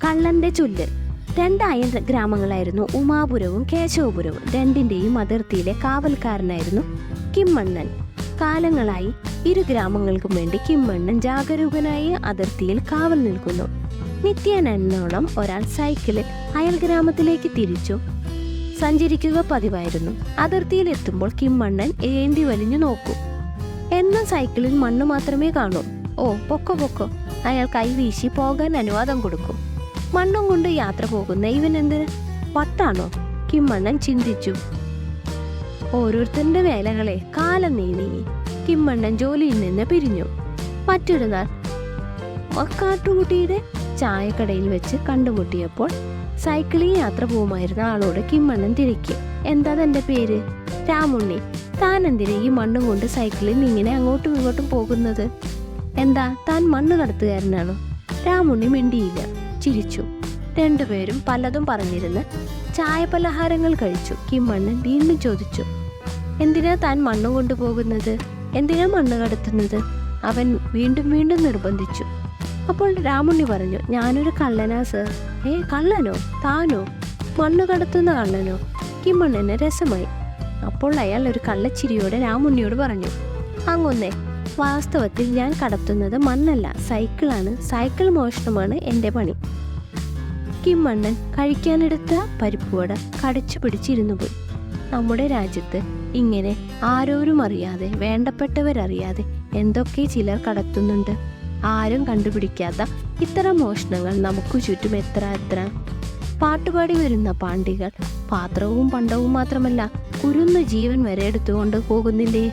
കള്ളന്റെ ചൊല്ല്. രണ്ടായ ഗ്രാമങ്ങളായിരുന്നു ഉമാപുരവും കേശവപുരവും. രണ്ടിൻ്റെയും അതിർത്തിയിലെ കാവൽക്കാരനായിരുന്നു കിമ്മണ്ണൻ. കാലങ്ങളായി ഇരു ഗ്രാമങ്ങൾക്കും വേണ്ടി കിമ്മണ്ണൻ ജാഗരൂകനായി അതിർത്തിയിൽ കാവൽ നിൽക്കുന്നു. നിത്യേനോളം ഒരാൾ സൈക്കിളിൽ അയൽ ഗ്രാമത്തിലേക്ക് തിരിച്ചു സഞ്ചരിക്കുക പതിവായിരുന്നു. അതിർത്തിയിൽ എത്തുമ്പോൾ കിമ്മണ്ണൻ ഏന്തി വലിഞ്ഞു നോക്കും. എന്നും സൈക്കിളിൽ മണ്ണ് മാത്രമേ കാണൂ. ഓ, പൊക്കോ പൊക്കോ. അയാൾ കൈവീശി പോകാൻ അനുവാദം കൊടുക്കും. മണ്ണും കൊണ്ട് യാത്ര പോകുന്ന ഇവൻ എന്തിന് വട്ടാണോ? കിമ്മണ്ണൻ ചിന്തിച്ചു. ഓരോരുത്തരുടെ വേലകളെ കാലം നീങ്ങി കിമ്മണ്ണൻ ജോലിയിൽ നിന്ന് പിരിഞ്ഞു. മറ്റൊരു നാൾ കാട്ടുകുട്ടിയുടെ ചായക്കടയിൽ വെച്ച് കണ്ടുമുട്ടിയപ്പോൾ സൈക്കിളിൽ യാത്ര പോകുമായിരുന്ന ആളോട് കിമ്മണ്ണൻ തിരക്കി. എന്താ തന്റെ പേര്? രാമുണ്ണി. താൻ എന്തിനാ ഈ മണ്ണും കൊണ്ട് സൈക്കിളിൽ ഇങ്ങനെ അങ്ങോട്ടും ഇങ്ങോട്ടും പോകുന്നത്? എന്താ താൻ മണ്ണ് കടത്തുകാരനാണോ? രാമുണ്ണി മിണ്ടിയില്ല, ചിരിച്ചു. രണ്ടുപേരും പലതും പറഞ്ഞിരുന്ന് ചായ പലഹാരങ്ങൾ കഴിച്ചു. കിമ്മണ്ണൻ വീണ്ടും ചോദിച്ചു, എന്തിനാ താൻ മണ്ണ് കൊണ്ടുപോകുന്നത്? എന്തിനാ മണ്ണ് കടത്തുന്നത്? അവൻ വീണ്ടും വീണ്ടും നിർബന്ധിച്ചു. അപ്പോൾ രാമുണ്ണി പറഞ്ഞു, ഞാനൊരു കള്ളനാ സർ. കള്ളനോ? താനോ? മണ്ണ് കടത്തുന്ന കള്ളനോ? കിമ്മണ്ണന് രസമായി. അപ്പോൾ അയാൾ ഒരു കള്ളച്ചിരിയോടെ രാമുണ്ണിയോട് പറഞ്ഞു, അങ്ങൊന്നേ, വാസ്തവത്തിൽ ഞാൻ കടത്തുന്നത് മണ്ണല്ല, സൈക്കിളാണ്. സൈക്കിൾ മോഷണമാണ് എൻ്റെ പണി. കിമ്മണ്ണൻ കഴിക്കാനെടുത്ത പരിപ്പുവട കടിച്ചു പിടിച്ചിരുന്നു പോയി. നമ്മുടെ രാജ്യത്ത് ഇങ്ങനെ ആരോരും അറിയാതെ, വേണ്ടപ്പെട്ടവരറിയാതെ എന്തൊക്കെ ചിലർ കടത്തുന്നുണ്ട്. ആരും കണ്ടുപിടിക്കാത്ത ഇത്തരം മോഷണങ്ങൾ നമുക്ക് ചുറ്റും എത്ര എത്ര. പാട്ടുപാടി വരുന്ന പാണ്ടികൾ പാത്രവും പണ്ടവും മാത്രമല്ല കുരുന്ന ജീവൻ വരെ എടുത്തുകൊണ്ട് പോകുന്നില്ലേ?